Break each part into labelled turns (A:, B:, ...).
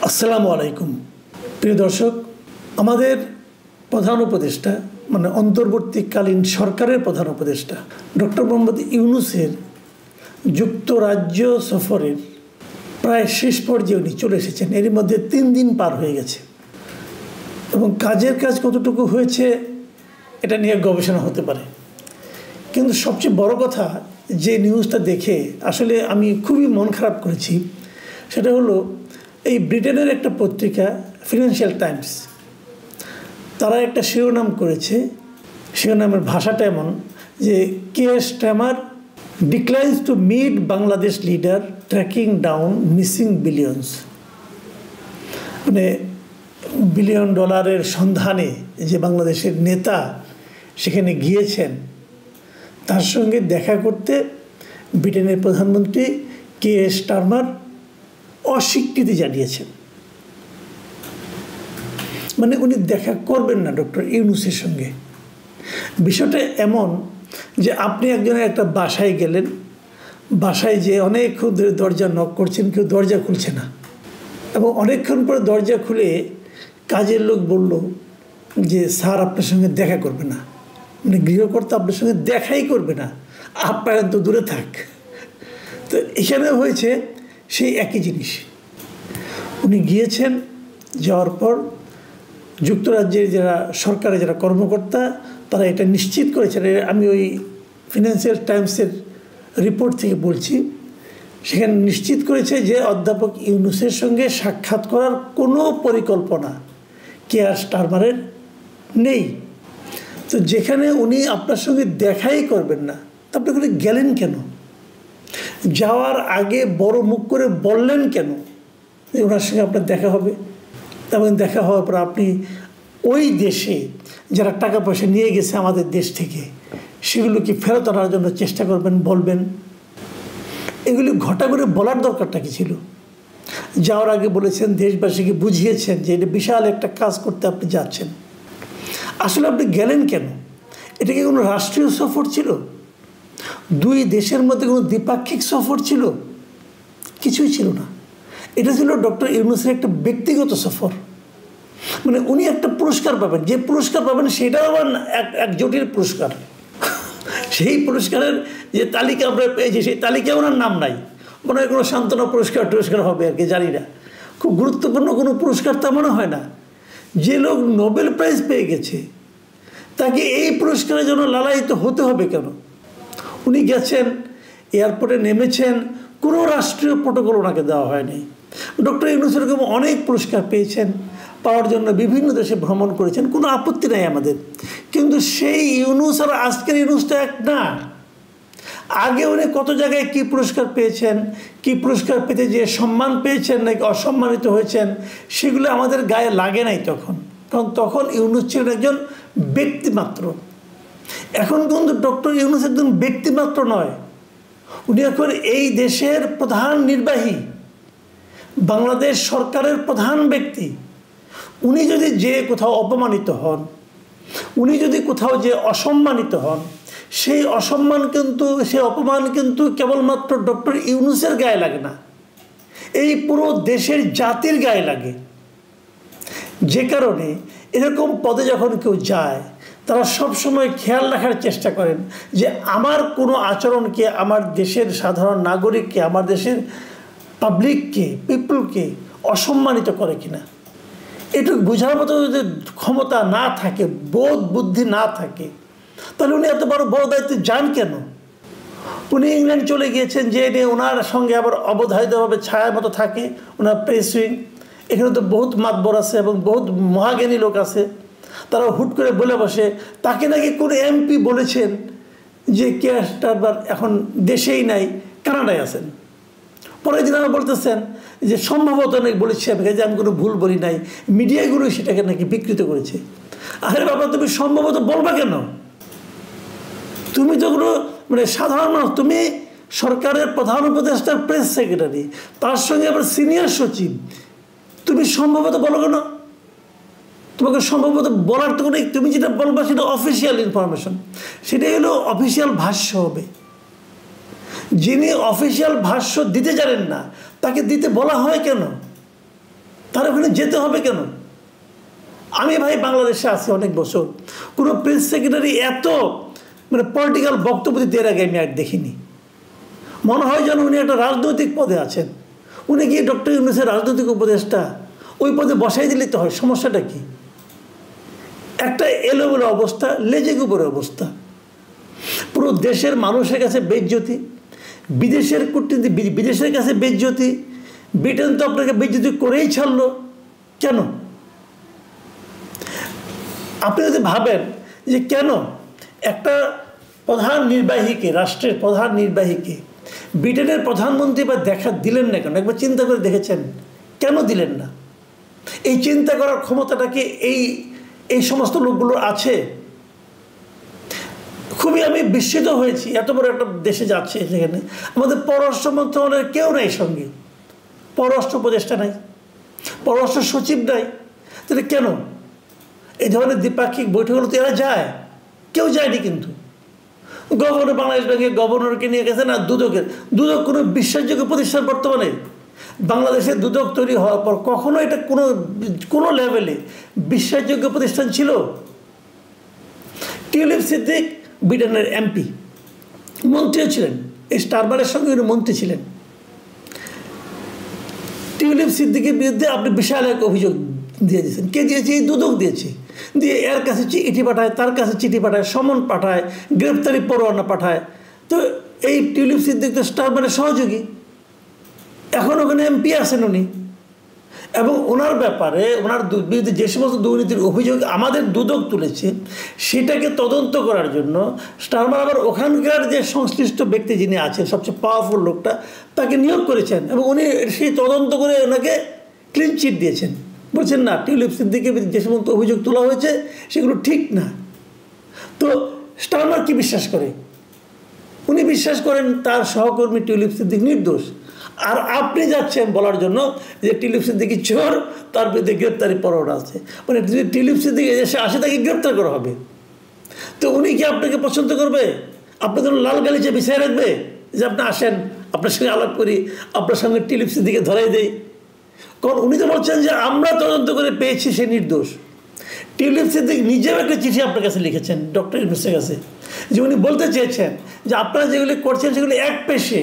A: আসসালামু আলাইকুম প্রিয় দর্শক, আমাদের প্রধান উপদেষ্টা মানে অন্তর্বর্তীকালীন সরকারের প্রধান উপদেষ্টা ডক্টর মোহাম্মদ ইউনূসের যুক্তরাজ্য সফরের প্রায় শেষ পর্যায়ে উনি চলে এসেছেন। এর মধ্যে 3 দিন পার হয়ে গেছে এবং কাজের কাজ কতটুকু হয়েছে এটা নিয়ে গবেষণা হতে পারে। কিন্তু সবচেয়ে বড় কথা যে নিউজটা দেখে আসলে আমি খুবই মন খারাপ করেছি সেটা হলো এই ব্রিটেনের একটা পত্রিকা ফিনান্সিয়াল টাইমস, তারা একটা শিরোনাম করেছে। শিরোনামের ভাষাটা এমন যে Keir Starmer declines to meet Bangladesh leader tracking down missing billions. মানে বিলিয়ন ডলারের সন্ধানে যে বাংলাদেশের নেতা সেখানে গিয়েছেন, তার সঙ্গে দেখা করতে ব্রিটেনের প্রধানমন্ত্রী কেয়ার স্টারমার অস্বীকৃতি জানিয়েছেন। মানে উনি দেখা করবেন না ডক্টর ইউনূসের সঙ্গে। বিষয়টা এমন যে আপনি একজনের একটা বাসায় গেলেন, বাসায় যে অনেকক্ষণ ধরে দরজা নক করছেন, কেউ দরজা খুলছে না এবং অনেকক্ষণ পরে দরজা খুলে কাজের লোক বলল যে স্যার আপনার সঙ্গে দেখা করবে না, মানে গৃহকর্তা আপনার সঙ্গে দেখাই করবে না, আপনার তো দূরে থাক। তো এখানে হয়েছে সেই একই জিনিস। উনি গিয়েছেন, যাওয়ার পর যুক্তরাজ্যের যারা সরকারের যারা কর্মকর্তা তারা এটা নিশ্চিত করেছেন, আমি ওই ফিনান্সিয়াল টাইমসের রিপোর্ট থেকে বলছি, সেখানে নিশ্চিত করেছে যে অধ্যাপক ইউনূসের সঙ্গে সাক্ষাৎ করার কোনো পরিকল্পনা কেয়ার স্টারমারের নেই। তো যেখানে উনি আপনার সঙ্গে দেখাই করবেন না, তা আপনি ওখানে গেলেন কেন? যাওয়ার আগে বড় মুখ করে বললেন কেন যে ওনার সঙ্গে আপনার দেখা হবে? এবং দেখা হওয়ার পর আপনি ওই দেশে যারা টাকা পয়সা নিয়ে গেছে আমাদের দেশ থেকে সেগুলোকে ফেরত আনার জন্য চেষ্টা করবেন, বলবেন। এগুলি ঘটা করে বলার দরকারটা কি ছিল? যাওয়ার আগে বলেছেন, দেশবাসীকে বুঝিয়েছেন যে এটা বিশাল একটা কাজ করতে আপনি যাচ্ছেন। আসলে আপনি গেলেন কেন? এটা কি কোনো রাষ্ট্রীয় সফর ছিল? দুই দেশের মধ্যে কোনো দ্বিপাক্ষিক সফর ছিল? কিছুই ছিল না। এটা ছিল ডক্টর ইউনূসের একটা ব্যক্তিগত সফর। মানে উনি একটা পুরস্কার পাবেন, যে পুরস্কার পাবেন সেটাও আবার এক জটিল পুরস্কার। সেই পুরস্কারের যে তালিকা আমরা পেয়েছি সেই তালিকায় ওনার নাম নাই। মনে হয় কোনো সান্ত্বনা পুরস্কার হবে আর কি, জানি না। খুব গুরুত্বপূর্ণ কোনো পুরস্কার তা মনে হয় না। যে লোক নোবেল প্রাইজ পেয়ে গেছে তাকে এই পুরস্কারের জন্য লালায়িত হতে হবে কেন? উনি গেছেন, এয়ারপোর্টে নেমেছেন, কোনো রাষ্ট্রীয় প্রটোকল ওনাকে দেওয়া হয়নি। ডক্টর ইউনূস এরকম অনেক পুরস্কার পেয়েছেন, পাওয়ার জন্য বিভিন্ন দেশে ভ্রমণ করেছেন, কোনো আপত্তি নাই আমাদের। কিন্তু সেই ইউনূস আর আজকের ইউনূসটা এক না। আগে উনি কত জায়গায় কী পুরস্কার পেয়েছেন, কী পুরস্কার পেতে যে সম্মান পেয়েছেন নাকি অসম্মানিত হয়েছেন, সেগুলো আমাদের গায়ে লাগে নাই তখন, কারণ তখন ইউনূস ছিলেন একজন ব্যক্তিমাত্র। এখন কিন্তু ডক্টর ইউনূস একজন ব্যক্তিমাত্র নয়, উনি এখন এই দেশের প্রধান নির্বাহী, বাংলাদেশ সরকারের প্রধান ব্যক্তি। উনি যদি যে কোথাও অপমানিত হন, উনি যদি কোথাও যে অসম্মানিত হন, সেই অপমান কিন্তু কেবলমাত্র ডক্টর ইউনূসের গায়ে লাগে না, এই পুরো দেশের জাতির গায়ে লাগে। যে কারণে এরকম পদে যখন কেউ যায় তারা সবসময় খেয়াল রাখার চেষ্টা করেন যে আমার কোনো আচরণকে আমার দেশের সাধারণ নাগরিককে, আমার দেশের পাবলিককে, পিপলকে অসম্মানিত করে কিনা। এটুকু বোঝার মতো যদি ক্ষমতা না থাকে, বোধ বুদ্ধি না থাকে, তাহলে উনি এত বড় দায়িত্বে যান কেন? উনি ইংল্যান্ড চলে গিয়েছেন, যে নিয়ে ওনার সঙ্গে আবার অবধারিতভাবে ছায়ার মতো থাকে ওনার প্রেস উইং। এখানে তো বহুত মাতবর আছে এবং বহুত মহাজ্ঞানী লোক আছে, তারা হুট করে বলে বসে তাকে নাকি কোনো এমপি বলেছেন যে কেয়ার স্টারমার এখন দেশেই নাই, কানাডায় আছেন। পরের দিন আমার বলতেছেন যে সম্ভবত নাকি বলেছি আমাকে যে আমি কোনো ভুল বলি নাই, মিডিয়াগুলো সেটাকে নাকি বিকৃত করেছে। আরে বাবা, তুমি সম্ভবত বলবা কেন? তুমি তো কোনো মানে সাধারণ মানুষ, তুমি সরকারের প্রধান উপদেষ্টার প্রেস সেক্রেটারি, তার সঙ্গে আবার সিনিয়র সচিব, তুমি সম্ভবত বলো কেন? তোমাকে সম্ভবত বলার তো নেই। তুমি যেটা বলবা সেটা অফিসিয়াল ইনফরমেশন, সেটাই হলো অফিসিয়াল ভাষ্য হবে। যিনি অফিসিয়াল ভাষ্য দিতে জানেন না তাকে দিতে বলা হয় কেন? তার ওখানে যেতে হবে কেন? আমি ভাই বাংলাদেশে আছি অনেক বছর, কোনো প্রেস সেক্রেটারি এত মানে পলিটিক্যাল বক্তব্য দিতে এর আগে আমি আর দেখিনি। মনে হয় যেন উনি একটা রাজনৈতিক পদে আছেন। উনি কি ডক্টর ইউনূসের রাজনৈতিক উপদেষ্টা? ওই পদে বসাই দিলেই তো হয়, সমস্যাটা কি? একটা এলোমেলো অবস্থা, লেজে গোবরের অবস্থা। পুরো দেশের মানুষের কাছে বেইজ্জতি, বিদেশের কূটনীতি বিদেশের কাছে বেইজ্জতি। ব্রিটেন তো আপনাকে বেইজ্জতি করেই ছাড়লো, কেন? আপনি যদি ভাবেন যে কেন একটা প্রধান নির্বাহীকে, রাষ্ট্রের প্রধান নির্বাহীকে ব্রিটেনের প্রধানমন্ত্রী বা দেখা দিলেন না কেন? একবার চিন্তা করে দেখেছেন কেন দিলেন না? এই চিন্তা করার ক্ষমতাটা কি এই সমস্ত লোকগুলো আছে? খুবই আমি বিস্মিত হয়েছি, এত বড় একটা দেশে যাচ্ছে সেখানে আমাদের পররাষ্ট্র মন্ত্রণালয়ের কেউ নাই সঙ্গে, পররাষ্ট্র উপদেষ্টা নাই, পররাষ্ট্র সচিব নাই। তাহলে কেন এই ধরনের দ্বিপাক্ষিক বৈঠকগুলোতে এরা যায়? কেউ যায়নি। কিন্তু গভর্নর, বাংলাদেশ ব্যাংকের গভর্নরকে নিয়ে গেছেন। আর দুদক কোনো বিশ্বাসযোগ্য প্রতিষ্ঠান বর্তমানে বাংলাদেশে দুদক তৈরি হওয়ার পর কখনো এটা কোনো লেভেলে বিশ্বাসযোগ্য প্রতিষ্ঠান ছিল? টিউলিপ সিদ্দিক ব্রিটেনের এমপি, মন্ত্রীও ছিলেন, এই স্টারমারের সঙ্গে উনি মন্ত্রী ছিলেন। টিউলিপ সিদ্দিকের বিরুদ্ধে আপনি বিশাল এক অভিযোগ দিয়ে দিয়েছেন। কে দিয়েছে? এই দুদক দিয়েছে। দিয়ে এর কাছে চিঠি পাঠায়, তার কাছে চিঠি পাঠায়, সমন পাঠায়, গ্রেপ্তারি পরোয়ানা পাঠায়। তো এই টিউলিপ সিদ্দিক তো স্টারমারের সহযোগী, এখন ওখানে এমপি আছেন উনি। এবং ওনার ব্যাপারে, ওনার বিরুদ্ধে যে সমস্ত দুর্নীতির অভিযোগ আমাদের দুদক তুলেছে সেটাকে তদন্ত করার জন্য স্টারমার আবার ওখানকার যে সংশ্লিষ্ট ব্যক্তি যিনি আছেন, সবচেয়ে পাওয়ারফুল লোকটা, তাকে নিয়োগ করেছেন। এবং উনি সেই তদন্ত করে ওনাকে ক্লিন চিট দিয়েছেন। বলছেন না, টিউলিপ সিদ্দিকের যে সমস্ত অভিযোগ তোলা হয়েছে সেগুলো ঠিক না। তো স্টারমার কি বিশ্বাস করে? উনি বিশ্বাস করেন তার সহকর্মী টিউলিপ সিদ্দিক নির্দোষ। আর আপনি যাচ্ছেন বলার জন্য যে টিউলিপ সিদ্দিকি চোর, তার বিরুদ্ধে গ্রেপ্তারি পরোয়ানা আছে। মানে যদি টিউলিপ সিদ্দিক এসে আসে তাকে গ্রেপ্তার করা হবে। তো উনি কি আপনাকে পছন্দ করবে? আপনার জন্য লাল গালিচে বিছায় রাখবে যে আপনি আসেন, আপনার সঙ্গে আলাপ করি, আপনার সঙ্গে টিউলিপ সিদ্দিকে ধরাই দেই? কারণ উনি তো বলছেন যে আমরা তদন্ত করে পেয়েছি সে নির্দোষ। টিউলিপ সিদ্দিক নিজেও একটা চিঠি আপনার কাছে লিখেছেন ডক্টর ইউনূসের কাছে, যে উনি বলতে চেয়েছেন যে আপনারা যেগুলি করছেন সেগুলি এক পেশে।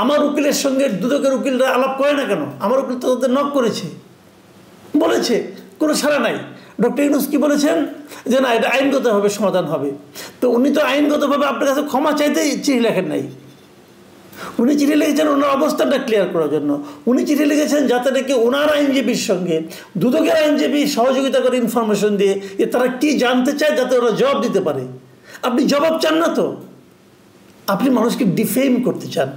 A: আমার উকিলের সঙ্গে দুদকের উকিলরা আলাপ করে না কেন? আমার উকিল তো তাদের নক করেছে, বলেছে, কোনো সাড়া নাই। ডক্টর ইউনূস কি বলেছেন? যে না, এটা আইনগতভাবে সমাধান হবে। তো উনি তো আইনগতভাবে আপনার কাছে ক্ষমা চাইতে চিঠি লেখেন নাই। উনি চিঠি লিখেছেন ওনার অবস্থানটা ক্লিয়ার করার জন্য। উনি চিঠি লিখেছেন যাতে নাকি ওনার আইনজীবীর সঙ্গে দুদকের আইনজীবী সহযোগিতা করে ইনফরমেশন দিয়ে যে তারা কী জানতে চায় যাতে ওরা জবাব দিতে পারে। আপনি জবাব চান না তো, আপনি মানুষকে ডিফেম করতে চান।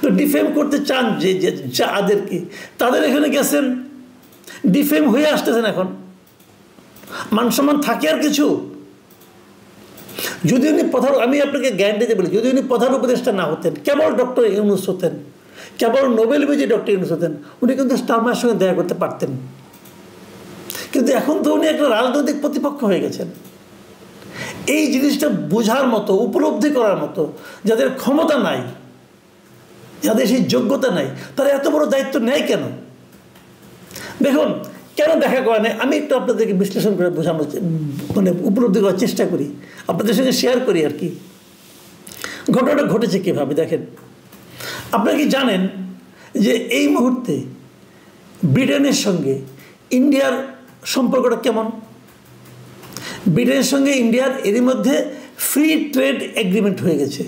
A: তো ডিফেম করতে চান যে যাদেরকে, তাদের এখানে গেছেন, ডিফেম হয়ে আসতেছেন। এখন মান সম্মান থাকে আর কিছু? যদি উনি আমি আপনাকে গ্যারান্টিতে বলি, যদি উনি প্রধান উপদেষ্টা না হতেন, কেবল ডক্টর ইউনূস হতেন, কেবল নোবেল বিজয়ী ডক্টর ইউনূস হতেন, উনি কিন্তু স্টারমারের সঙ্গে দেখা করতে পারতেন। কিন্তু এখন তো উনি একটা রাজনৈতিক প্রতিপক্ষ হয়ে গেছেন। এই জিনিসটা বোঝার মতো, উপলব্ধি করার মতো যাদের ক্ষমতা নাই, যাদের সেই যোগ্যতা নাই, তারা এত বড় দায়িত্ব নেয় কেন? দেখুন, কেন দেখা করে না, আমি একটু আপনাদেরকে বিশ্লেষণ করে বোঝানোর মানে উপলব্ধি করার চেষ্টা করি, আপনাদের সঙ্গে শেয়ার করি আর কি। ঘটনাটা ঘটেছে কীভাবে দেখেন। আপনারা কি জানেন যে এই মুহূর্তে ব্রিটেনের সঙ্গে ইন্ডিয়ার সম্পর্কটা কেমন? ব্রিটেনের সঙ্গে ইন্ডিয়ার এরই মধ্যে ফ্রি ট্রেড এগ্রিমেন্ট হয়ে গেছে।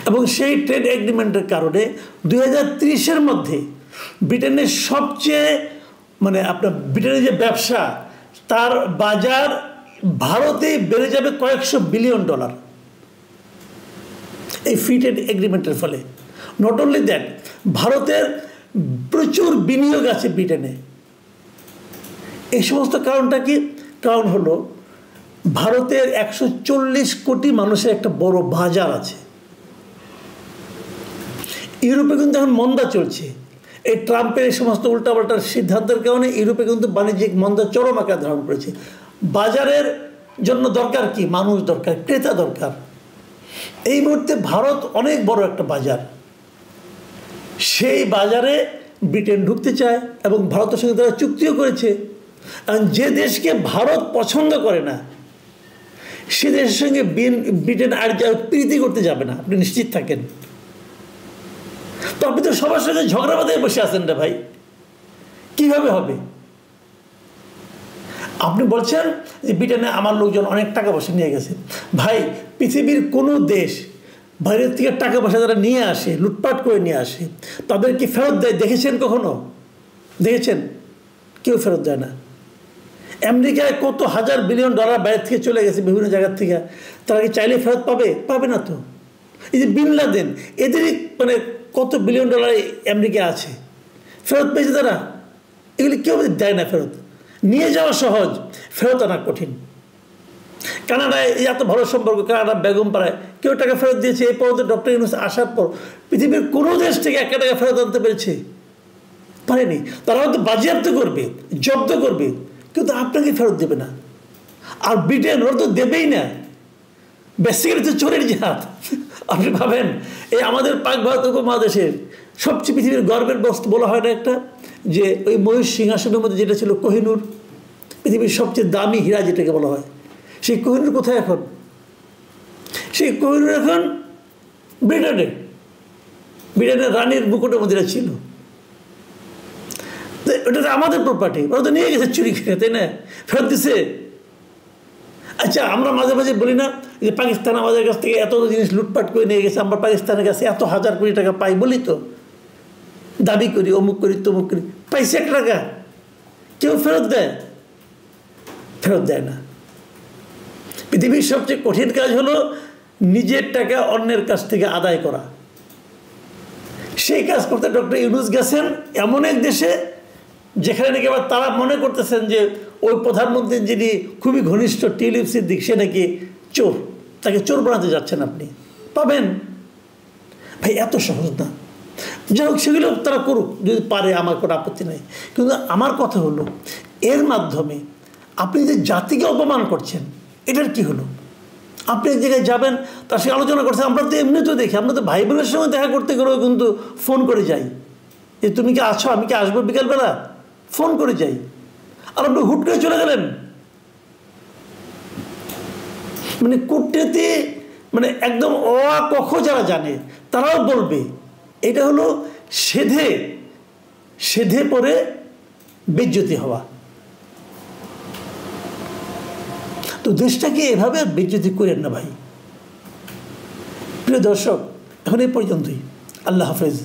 A: এবং সেই ট্রেড এগ্রিমেন্টের কারণে 2030-এর মধ্যে ব্রিটেনের সবচেয়ে মানে আপনার ব্রিটেনের যে ব্যবসা, তার বাজার ভারতে বেড়ে যাবে কয়েকশো বিলিয়ন ডলার এই ফ্রি ট্রেড এগ্রিমেন্টের ফলে। নট অনলি দ্যাট, ভারতের প্রচুর বিনিয়োগ আছে ব্রিটেনে। এই সমস্ত কারণটা কি? কারণ হলো ভারতের 140 কোটি মানুষের একটা বড় বাজার আছে। ইউরোপে কিন্তু এখন মন্দা চলছে। এই ট্রাম্পের এই সমস্ত উল্টাপাল্টার সিদ্ধান্তের কারণে ইউরোপে কিন্তু বাণিজ্যিক মন্দা চরম আকার ধারণ করেছে। বাজারের জন্য দরকার কি? মানুষ দরকার, ক্রেতা দরকার। এই মুহূর্তে ভারত অনেক বড় একটা বাজার। সেই বাজারে ব্রিটেন ঢুকতে চায় এবং ভারতের সঙ্গে তারা চুক্তিও করেছে। কারণ যে দেশকে ভারত পছন্দ করে না সে দেশের সঙ্গে ব্রিটেন আর প্রীতি করতে যাবে না, আপনি নিশ্চিত থাকেন। তো আপনি তো সবার সঙ্গে ঝগড়া বাঁধায় বসে আছেন রে ভাই, কিভাবে হবে? আপনি বলছেন যে ব্রিটেনে আমার লোকজন অনেক টাকা পয়সা নিয়ে গেছে। ভাই, পৃথিবীর কোনো দেশ বাইরের থেকে টাকা পয়সা যারা নিয়ে আসে, লুটপাট করে নিয়ে আসে, তাদের কি ফেরত দেয় দেখেছেন কখনো? দেখেছেন? কেউ ফেরত দেয় না। আমেরিকায় কত হাজার বিলিয়ন ডলার বাইরে থেকে চলে গেছে বিভিন্ন জায়গার থেকে, তারা কি চাইলে ফেরত পাবে? পাবে না তো। এই যে বিন লাদেন, এদেরই মানে কত বিলিয়ন ডলার আমেরিকায় আছে, ফেরত পেয়েছে তারা? এগুলি কেউ দেয় না ফেরত। নিয়ে যাওয়া সহজ, ফেরত আনা কঠিন। কানাডায় এত ভালো সম্পর্ক, কানাডা বেগমপাড়ায় কেউ টাকা ফেরত দিয়েছে? এই পর্যন্ত ডক্টর ইউনূস আসার পর পৃথিবীর কোনো দেশ থেকে 1 টাকা ফেরত আনতে পেরেছে? পারেনি। তারা হয়তো বাজেয়াপ্ত করবে, জব্দ করবে, কিন্তু আপনাকে ফেরত দেবে না। আর ব্রিটেন ওরা তো দেবেই না, বেসিক্যালি তো চোরের জাত। আপনি ভাবেন এই আমাদের পাক ভারত উপমহাদেশের সবচেয়ে পৃথিবীর গর্বের বস্তু বলা হয় না একটা, যে ওই ময়ূর সিংহাসনের মধ্যে যেটা ছিল কোহিনূর, পৃথিবীর সবচেয়ে দামি হীরা যেটাকে বলা হয়, সেই কোহিনূর কোথায় এখন? সেই কোহিনূর এখন ব্রিটেনে, ব্রিটেনের রানীর মুকুটের মধ্যে ছিল। ওটা তো আমাদের প্রপার্টি, ওরা তো নিয়ে গেছে চুরি করে, তাই না? ফেরত দিছে। আচ্ছা, আমরা মাঝে মাঝে বলি না যে পাকিস্তান আমাদের কাছ থেকে এত জিনিস লুটপাট করে নিয়ে গেছে, আমরা পাকিস্তানের কাছে এত হাজার কোটি টাকা পাই, বলি তো, দাবি করি, অমুক করি, তমুক করি। পাইছে 1 টাকা? কেউ ফেরত দেয়? ফেরত দেয় না। পৃথিবীর সবচেয়ে কঠিন কাজ হলো নিজের টাকা অন্যের কাছ থেকে আদায় করা। সেই কাজ করতে ডক্টর ইউনূস গেছেন এমন এক দেশে যেখানে নাকি আবার তারা মনে করতেছেন যে ওই প্রধানমন্ত্রী যিনি খুবই ঘনিষ্ঠ টিউলিপ সিদ্দিক, সে নাকি চোর, তাকে চোর বানাতে যাচ্ছেন আপনি। পাবেন? ভাই এত সহজ না। যাই হোক, সেগুলো তারা করুক যদি পারে, আমার কোনো আপত্তি নাই। কিন্তু আমার কথা হলো, এর মাধ্যমে আপনি যে জাতিকে অপমান করছেন, এটার কি হলো? আপনি এক জায়গায় যাবেন, তার সঙ্গে আলোচনা করছেন। আমরা তো এমনি তো দেখি, আমরা তো ভাই বোনের সঙ্গে দেখা করতে গেলেও কিন্তু ফোন করে যাই যে তুমি কি আছো, আমি কি আসবো বিকালবেলা, ফোন করে যাই। আর আপনি হুট করে চলে গেলেন। মানে কূটনীতি মানে একদম কখ যারা জানে তারাও বলবে এটা হলো সেধে সেধে পরে বেজ্জতি হওয়া। তো দেশটাকে এভাবে বেজ্জতি করেন না ভাই। প্রিয় দর্শক, এখন এই পর্যন্তই। আল্লাহ হাফেজ।